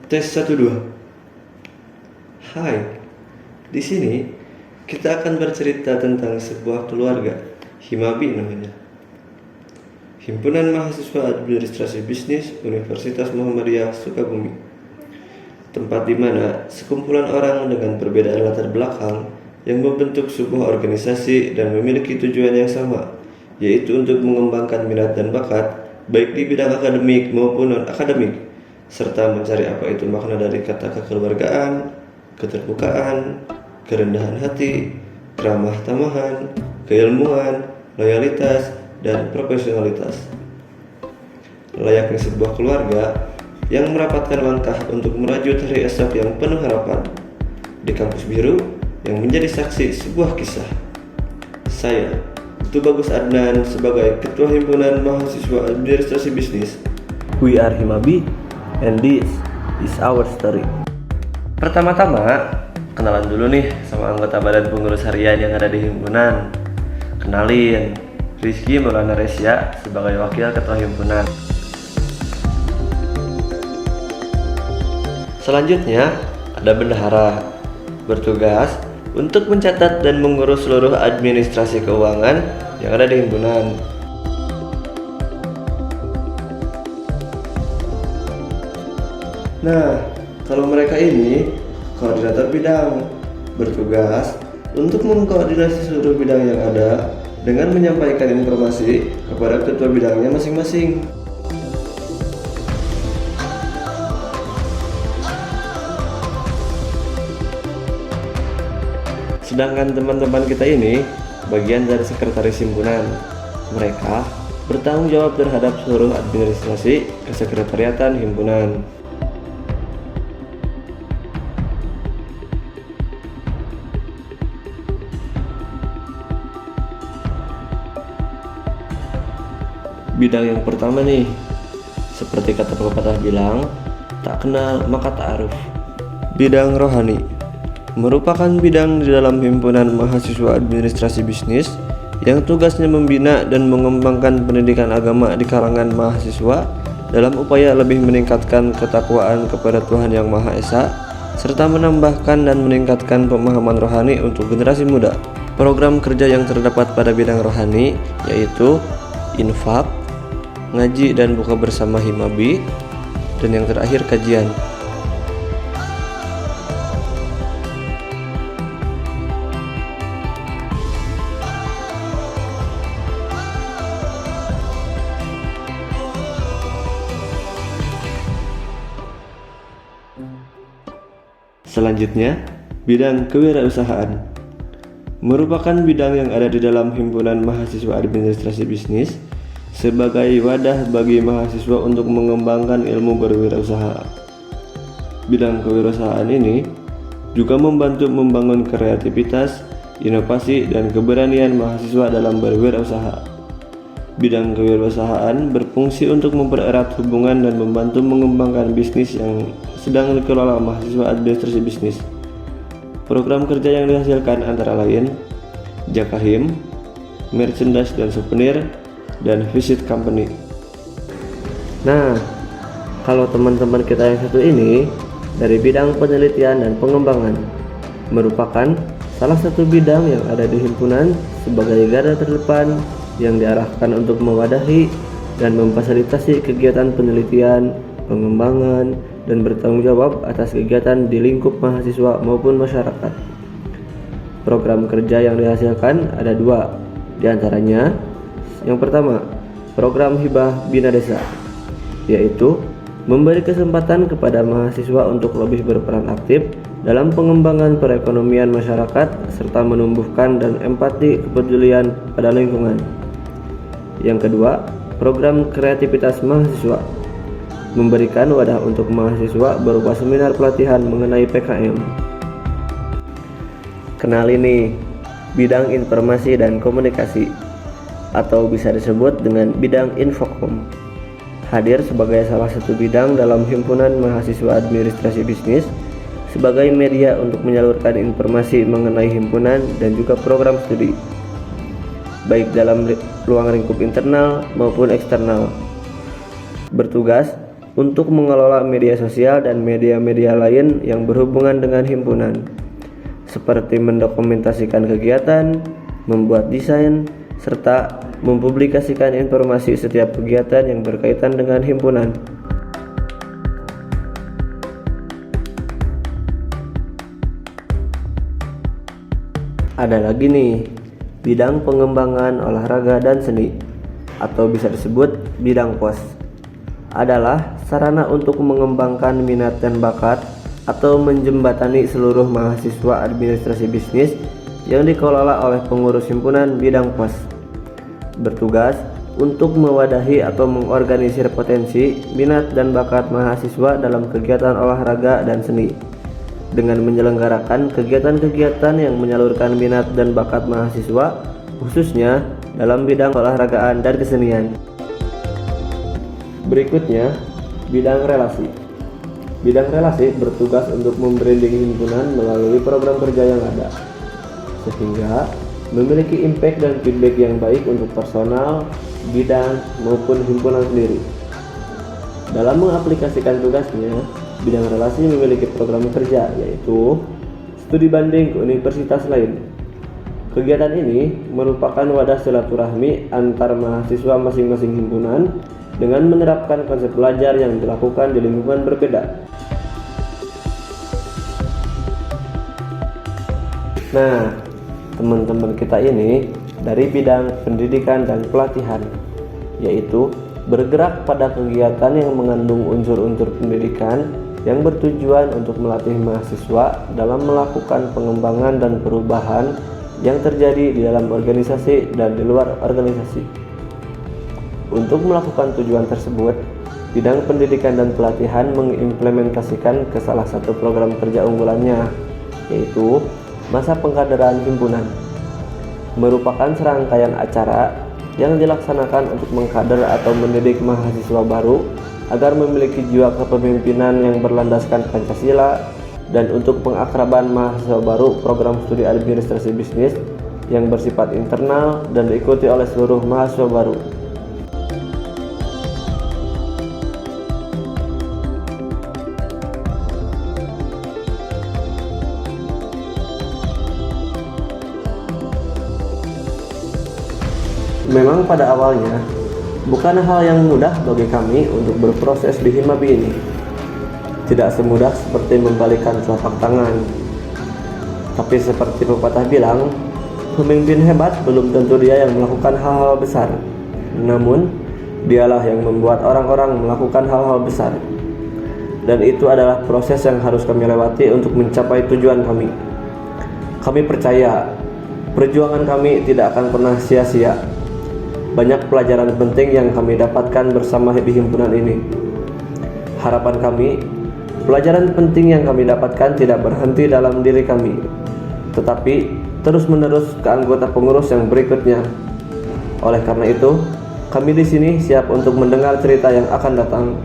Tes 1 2. Hai. Di sini kita akan bercerita tentang sebuah keluarga, Himabi namanya. Himpunan Mahasiswa Administrasi Bisnis Universitas Muhammadiyah Sukabumi. Tempat di mana sekumpulan orang dengan perbedaan latar belakang yang membentuk sebuah organisasi dan memiliki tujuan yang sama, yaitu untuk mengembangkan minat dan bakat baik di bidang akademik maupun non-akademik, serta mencari apa itu makna dari kata kekeluargaan, keterbukaan, kerendahan hati, keramah tamahan, keilmuan, loyalitas, dan profesionalitas. Layaknya sebuah keluarga yang merapatkan langkah untuk merajut hari esok yang penuh harapan di kampus biru yang menjadi saksi sebuah kisah. Saya, Tubagus Adnan, sebagai Ketua Himpunan Mahasiswa Administrasi Bisnis. We are Himabi, and this is our story. Pertama-tama, kenalan dulu nih sama anggota badan pengurus harian yang ada di himpunan. Kenalin, Rizky Maulana Resya sebagai Wakil Ketua Himpunan. Selanjutnya, ada bendahara, bertugas untuk mencatat dan mengurus seluruh administrasi keuangan yang ada di himpunan. Nah, kalau mereka ini koordinator bidang, bertugas untuk mengkoordinasi seluruh bidang yang ada dengan menyampaikan informasi kepada ketua bidangnya masing-masing. Sedangkan teman-teman kita ini bagian dari sekretaris himpunan. Mereka bertanggung jawab terhadap seluruh administrasi kesekretariatan himpunan. Bidang yang pertama nih, seperti kata pepatah bilang, tak kenal maka tak aruf. Bidang rohani merupakan bidang di dalam himpunan mahasiswa administrasi bisnis yang tugasnya membina dan mengembangkan pendidikan agama di kalangan mahasiswa dalam upaya lebih meningkatkan ketakwaan kepada Tuhan Yang Maha Esa serta menambahkan dan meningkatkan pemahaman rohani untuk generasi muda. Program kerja yang terdapat pada bidang rohani yaitu infak, ngaji dan buka bersama Himabi, dan yang terakhir kajian. Selanjutnya, bidang kewirausahaan merupakan bidang yang ada di dalam himpunan mahasiswa administrasi bisnis sebagai wadah bagi mahasiswa untuk mengembangkan ilmu berwirausaha. Bidang kewirausahaan ini juga membantu membangun kreativitas, inovasi, dan keberanian mahasiswa dalam berwirausaha. Bidang kewirausahaan berfungsi untuk mempererat hubungan dan membantu mengembangkan bisnis yang sedang dikelola mahasiswa administrasi bisnis. Program kerja yang dihasilkan antara lain Jakahim, merchandise dan souvenir, dan visit company. Nah, kalau teman-teman kita yang satu ini dari bidang penelitian dan pengembangan, merupakan salah satu bidang yang ada di himpunan sebagai garda terdepan yang diarahkan untuk mewadahi dan memfasilitasi kegiatan penelitian, pengembangan, dan bertanggung jawab atas kegiatan di lingkup mahasiswa maupun masyarakat. Program kerja yang dihasilkan ada 2, diantaranya yang pertama, program hibah bina desa, yaitu memberi kesempatan kepada mahasiswa untuk lebih berperan aktif dalam pengembangan perekonomian masyarakat serta menumbuhkan dan empati kepedulian pada lingkungan. Yang kedua, program kreativitas mahasiswa, memberikan wadah untuk mahasiswa berupa seminar pelatihan mengenai PKM. Kenali nih, bidang informasi dan komunikasi, atau bisa disebut dengan bidang infokom, hadir sebagai salah satu bidang dalam himpunan mahasiswa administrasi bisnis sebagai media untuk menyalurkan informasi mengenai himpunan dan juga program studi, baik dalam ruang lingkup internal maupun eksternal. Bertugas untuk mengelola media sosial dan media-media lain yang berhubungan dengan himpunan, seperti mendokumentasikan kegiatan, membuat desain, serta mempublikasikan informasi setiap kegiatan yang berkaitan dengan himpunan. Ada lagi nih, bidang pengembangan olahraga dan seni, atau bisa disebut bidang POS, adalah sarana untuk mengembangkan minat dan bakat atau menjembatani seluruh mahasiswa administrasi bisnis yang dikelola oleh pengurus himpunan bidang POS. Bertugas untuk mewadahi atau mengorganisir potensi, minat, dan bakat mahasiswa dalam kegiatan olahraga dan seni, dengan menyelenggarakan kegiatan-kegiatan yang menyalurkan minat dan bakat mahasiswa, khususnya dalam bidang olahragaan dan kesenian. Berikutnya, bidang relasi. Bidang relasi bertugas untuk membranding himpunan melalui program kerja yang ada, sehingga memiliki impact dan feedback yang baik untuk personal, bidang, maupun himpunan sendiri. Dalam mengaplikasikan tugasnya, bidang relasi memiliki program kerja, yaitu studi banding ke universitas lain. Kegiatan ini merupakan wadah silaturahmi antar mahasiswa masing-masing himpunan dengan menerapkan konsep belajar yang dilakukan di lingkungan berbeda. Nah, teman-teman kita ini dari bidang pendidikan dan pelatihan, yaitu bergerak pada kegiatan yang mengandung unsur-unsur pendidikan yang bertujuan untuk melatih mahasiswa dalam melakukan pengembangan dan perubahan yang terjadi di dalam organisasi dan di luar organisasi. Untuk melakukan tujuan tersebut, bidang pendidikan dan pelatihan mengimplementasikan ke salah satu program kerja unggulannya, yaitu masa pengkaderan himpunan. Merupakan serangkaian acara yang dilaksanakan untuk mengkader atau mendidik mahasiswa baru agar memiliki jiwa kepemimpinan yang berlandaskan Pancasila, dan untuk pengakraban mahasiswa baru program studi administrasi bisnis yang bersifat internal dan diikuti oleh seluruh mahasiswa baru. Memang pada awalnya bukan hal yang mudah bagi kami untuk berproses di Himabi ini. Tidak semudah seperti membalikan telapak tangan. Tapi seperti pepatah bilang, pemimpin hebat belum tentu dia yang melakukan hal-hal besar. Namun, dialah yang membuat orang-orang melakukan hal-hal besar. Dan itu adalah proses yang harus kami lewati untuk mencapai tujuan kami. Kami percaya perjuangan kami tidak akan pernah sia-sia. Banyak pelajaran penting yang kami dapatkan bersama di himpunan ini. Harapan kami, pelajaran penting yang kami dapatkan tidak berhenti dalam diri kami, tetapi terus-menerus ke anggota pengurus yang berikutnya. Oleh karena itu, kami di sini siap untuk mendengar cerita yang akan datang.